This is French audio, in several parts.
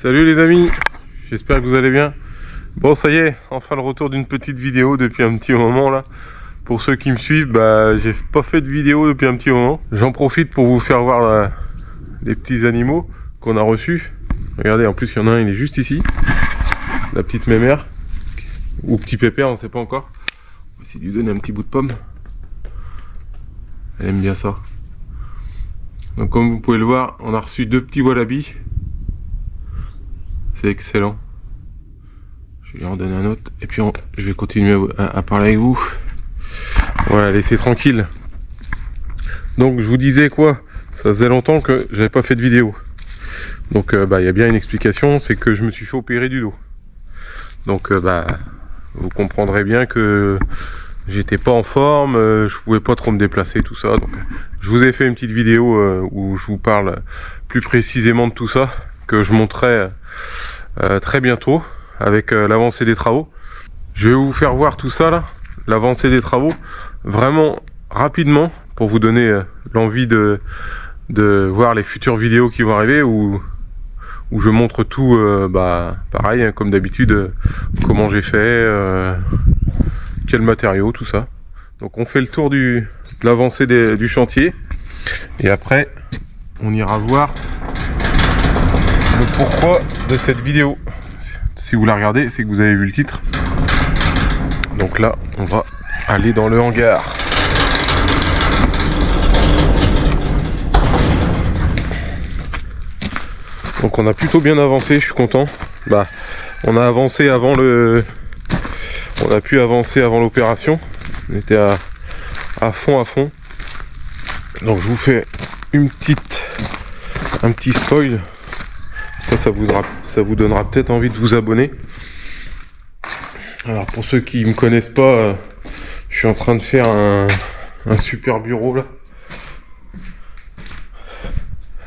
Salut les amis, j'espère que vous allez bien. Bon, ça y est, enfin le retour d'une petite vidéo depuis un petit moment là. Pour ceux qui me suivent, j'ai pas fait de vidéo depuis un petit moment. J'en profite pour vous faire voir les petits animaux qu'on a reçus. Regardez, en plus il y en a un, il est juste ici. La petite mémère, ou petit pépère, on sait pas encore. On va essayer de lui donner un petit bout de pomme. Elle aime bien ça. Donc comme vous pouvez le voir, on a reçu deux petits wallabies. C'est excellent. Je vais lui en donner un autre. Et puis je vais continuer à parler avec vous. Voilà, laissez tranquille. Donc je vous disais quoi? Ça faisait longtemps que j'avais pas fait de vidéo. Donc il y a bien une explication, c'est que je me suis fait opérer du dos. Donc vous comprendrez bien que j'étais pas en forme, je pouvais pas trop me déplacer, tout ça. Donc je vous ai fait une petite vidéo où je vous parle plus précisément de tout ça, que je montrerai très bientôt avec l'avancée des travaux. Je vais vous faire voir tout ça là, l'avancée des travaux, vraiment rapidement, pour vous donner l'envie de voir les futures vidéos qui vont arriver, où je montre tout, pareil, hein, comme d'habitude, comment j'ai fait, quel matériau, tout ça. Donc on fait le tour de l'avancée du chantier, et après on ira voir le pourquoi de cette vidéo. Si vous la regardez, c'est que vous avez vu le titre. Donc là, on va aller dans le hangar. Donc on a plutôt bien avancé, je suis content. On a avancé avant on a pu avancer avant l'opération. On était à fond. Donc je vous fais un petit spoil. Ça vous donnera peut-être envie de vous abonner. Alors pour ceux qui me connaissent pas, je suis en train de faire un super bureau là.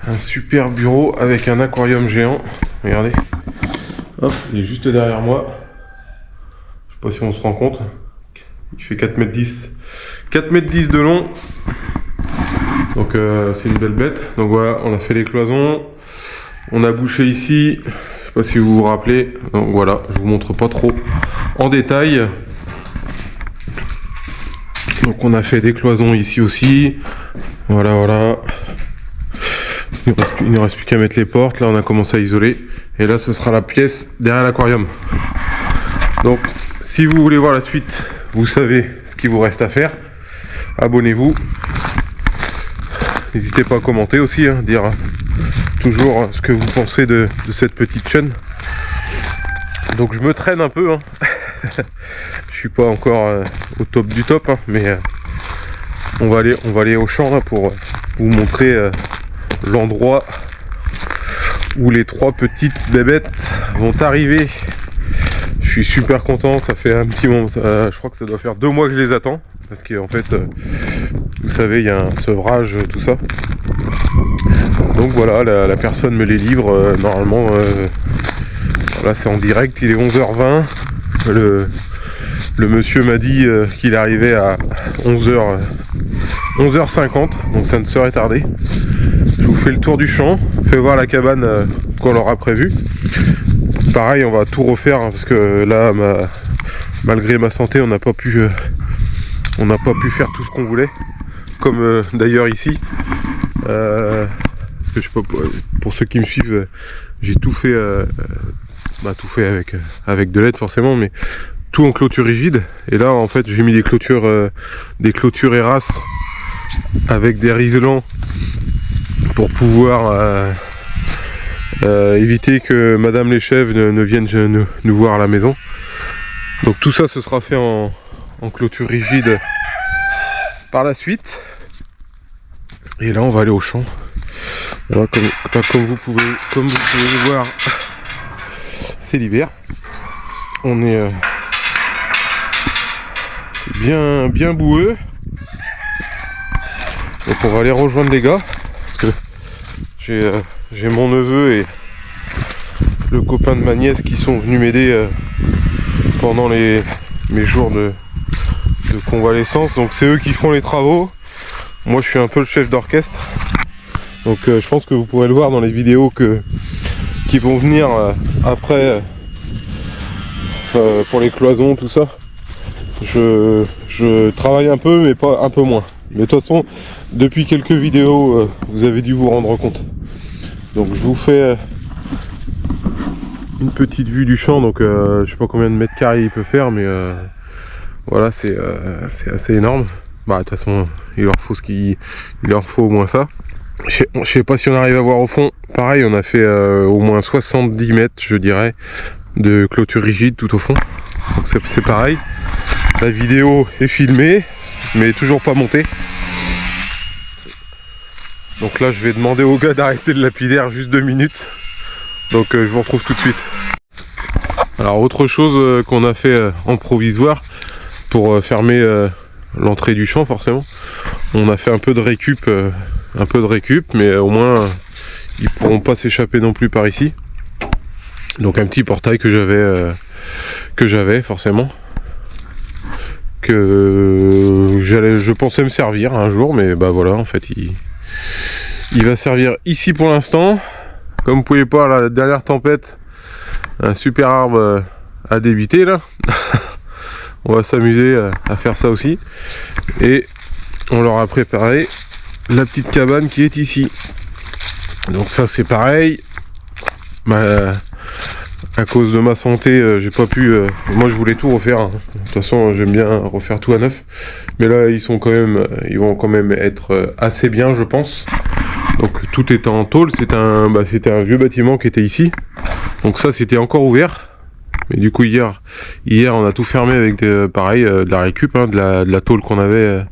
Un super bureau avec un aquarium géant. Regardez. Hop, il est juste derrière moi. Je sais pas si on se rend compte. Il fait 4,10 m. 4,10 m de long. Donc c'est une belle bête. Donc voilà, on a fait les cloisons. On a bouché ici. Je sais pas si vous vous rappelez. Donc voilà, je vous montre pas trop en détail. Donc on a fait des cloisons ici aussi. Voilà. Il ne reste plus qu'à mettre les portes. Là on a commencé à isoler. Et là ce sera la pièce derrière l'aquarium. Donc si vous voulez voir la suite, vous savez ce qu'il vous reste à faire. Abonnez-vous. N'hésitez pas à commenter aussi, dire toujours ce que vous pensez de cette petite chaîne. Donc je me traîne un peu. Je suis pas encore au top du top, mais on va aller au champ là pour vous montrer l'endroit où les trois petites bébêtes vont arriver. Je suis super content, ça fait un petit moment, je crois que ça doit faire 2 mois que je les attends, parce qu'en fait vous savez, il y a un sevrage, tout ça. Donc voilà, la personne me les livre normalement. Là c'est en direct, il est 11h20. Le monsieur m'a dit qu'il arrivait à 11h50, donc ça ne serait tardé. Je vous fais le tour du champ, fais voir la cabane qu'on leur a prévue. Pareil, on va tout refaire, parce que là, malgré ma santé, on n'a pas pu faire tout ce qu'on voulait. Comme d'ailleurs ici. Parce que je sais pas, pour ceux qui me suivent, j'ai tout fait, avec de l'aide forcément, mais tout en clôture rigide. Et là en fait j'ai mis des clôtures Eras avec des riselants pour pouvoir éviter que Madame les chefs ne viennent nous voir à la maison. Donc tout ça ce sera fait en clôture rigide par la suite. Et là on va aller au champ. Voilà, comme vous pouvez le voir, c'est l'hiver. On est bien boueux. Donc on va aller rejoindre les gars, parce que j'ai mon neveu et le copain de ma nièce qui sont venus m'aider pendant mes jours de convalescence. Donc c'est eux qui font les travaux. Moi je suis un peu le chef d'orchestre. Donc je pense que vous pourrez le voir dans les vidéos qui vont venir après pour les cloisons, tout ça. Je travaille un peu, mais pas un peu moins. Mais de toute façon, depuis quelques vidéos, vous avez dû vous rendre compte. Donc je vous fais une petite vue du champ. Donc je sais pas combien de mètres carrés il peut faire, mais voilà, c'est assez énorme. Bah de toute façon, il leur faut au moins ça. Je sais pas si on arrive à voir au fond. Pareil, on a fait au moins 70 mètres, je dirais, de clôture rigide tout au fond. Donc c'est pareil. La vidéo est filmée, mais toujours pas montée. Donc là, je vais demander au gars d'arrêter le lapidaire juste 2 minutes. Donc je vous retrouve tout de suite. Alors autre chose qu'on a fait en provisoire pour fermer l'entrée du champ, forcément. On a fait un peu de récup, mais au moins ils pourront pas s'échapper non plus par ici. Donc un petit portail que j'avais forcément, que je pensais me servir un jour, mais bah voilà, en fait il va servir ici pour l'instant. Comme vous pouvez voir, la dernière tempête, un super arbre a débité là. On va s'amuser à faire ça aussi, et on leur a préparé la petite cabane qui est ici. Donc ça c'est pareil, à cause de ma santé, j'ai pas pu. Moi je voulais tout refaire. Hein. De toute façon, j'aime bien refaire tout à neuf. Mais là, ils vont quand même être assez bien, je pense. Donc tout est en tôle. C'était un vieux bâtiment qui était ici. Donc ça, c'était encore ouvert. Mais du coup hier, on a tout fermé avec de la récup, hein, de la tôle qu'on avait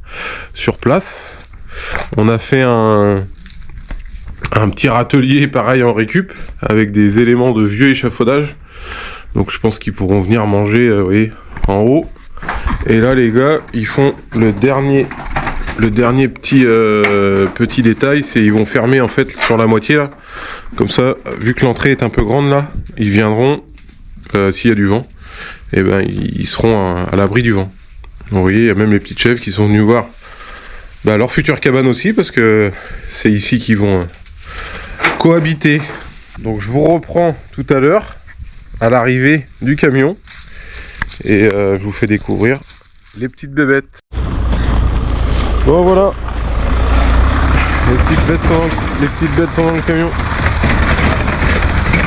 sur place. On a fait un petit râtelier pareil en récup avec des éléments de vieux échafaudage. Donc je pense qu'ils pourront venir manger vous voyez, en haut. Et là les gars, ils font le dernier petit détail, c'est ils vont fermer en fait sur la moitié là. Comme ça, vu que l'entrée est un peu grande là, ils viendront s'il y a du vent, et ben ils seront à l'abri du vent. Donc, vous voyez, il y a même les petites chèvres qui sont venues voir leur future cabane aussi, parce que c'est ici qu'ils vont cohabiter. Donc je vous reprends tout à l'heure à l'arrivée du camion et je vous fais découvrir les petites bébêtes. Bon voilà, les petites bêtes sont dans le camion.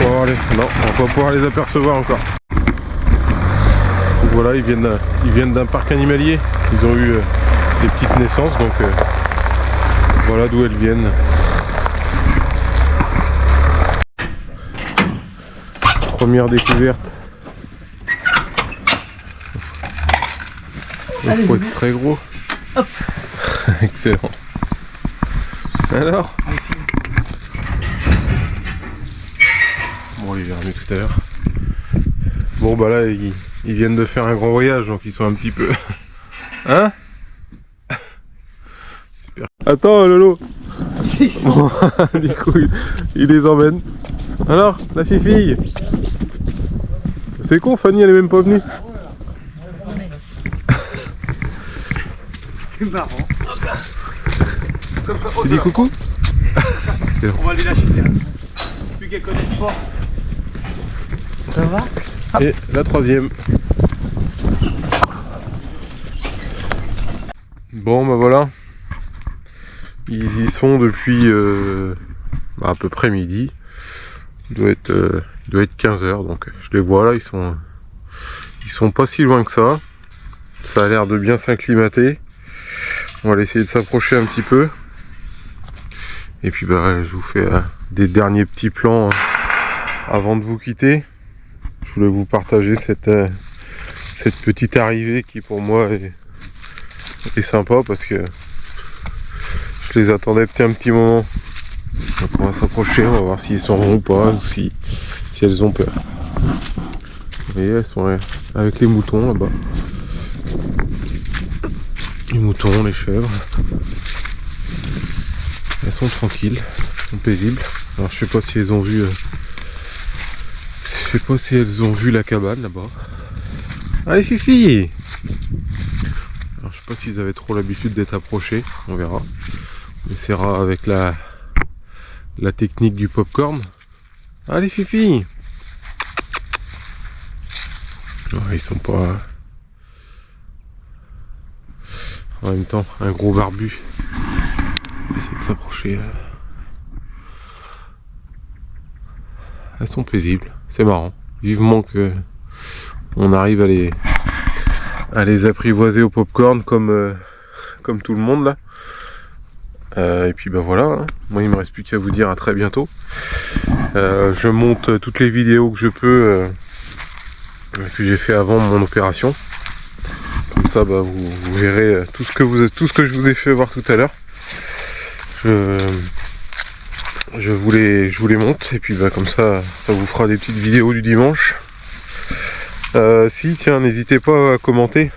Non, on va pas pouvoir les apercevoir encore. Donc voilà, ils viennent d'un parc animalier. Ils ont eu des petites naissances, donc voilà d'où elles viennent. Première découverte. Il faut être très gros. Hop. Excellent. Alors bon, les verrons tout à l'heure. Bon bah là ils viennent de faire un grand voyage, donc ils sont un petit peu... Hein? Super. Attends Lolo. Bon, du coup il les emmène. Alors la fille. C'est con, Fanny elle est même pas venue. C'est marrant. Comme ça, tu dis coucou? On va les lâcher. Plus qu'elles connaissent pas. Ça va? Et la troisième. Bon bah voilà. Ils y sont depuis à peu près midi. Il doit être 15 h, donc je les vois là, ils sont pas si loin que ça. Ça a l'air de bien s'acclimater. On va essayer de s'approcher un petit peu. Et puis bah je vous fais des derniers petits plans avant de vous quitter. Je voulais vous partager cette petite arrivée qui pour moi est sympa, parce que je les attendais depuis un petit moment. Donc on va s'approcher, on va voir s'ils sont ronds ou pas, ou si elles ont peur. Vous voyez, elles sont avec les moutons là-bas. Les moutons, les chèvres. Elles sont tranquilles, elles sont paisibles. Alors je sais pas si elles ont vu la cabane là-bas. Allez Fifi! Alors je sais pas s'ils avaient trop l'habitude d'être approchés, on verra. On essaiera avec la technique du popcorn. Allez Fifi. Ouais, ils sont pas... En même temps, un gros barbu. On va essayer de s'approcher. Elles sont paisibles, c'est marrant. Vivement que on arrive à les apprivoiser au popcorn comme tout le monde là. Et puis bah voilà, hein. Moi il me reste plus qu'à vous dire à très bientôt. Je monte toutes les vidéos que je peux que j'ai fait avant mon opération. Comme ça bah, vous verrez tout ce que je vous ai fait voir tout à l'heure. Je vous les monte et puis bah, comme ça vous fera des petites vidéos du dimanche. Si tiens, n'hésitez pas à commenter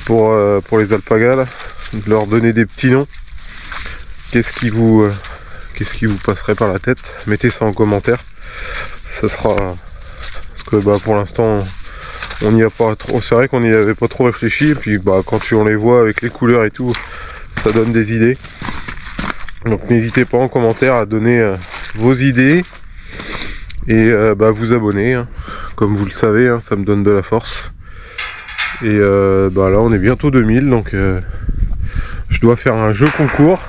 pour les alpagas là, de leur donner des petits noms. Qu'est-ce qui vous passerait par la tête? Mettez ça en commentaire. Ça sera parce que bah, pour l'instant on n'y a pas trop. C'est vrai qu'on n'y avait pas trop réfléchi et puis bah, quand on les voit avec les couleurs et tout, ça donne des idées. Donc n'hésitez pas en commentaire à donner vos idées et bah, vous abonner. Hein. Comme vous le savez, hein, ça me donne de la force. Et bah, là on est bientôt 2000 donc je dois faire un jeu concours.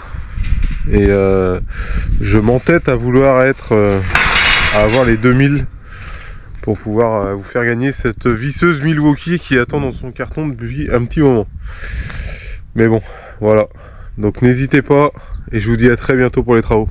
Et je m'entête à vouloir à avoir les 2000 pour pouvoir vous faire gagner cette visseuse Milwaukee qui attend dans son carton depuis un petit moment. Mais bon, voilà. Donc n'hésitez pas et je vous dis à très bientôt pour les travaux.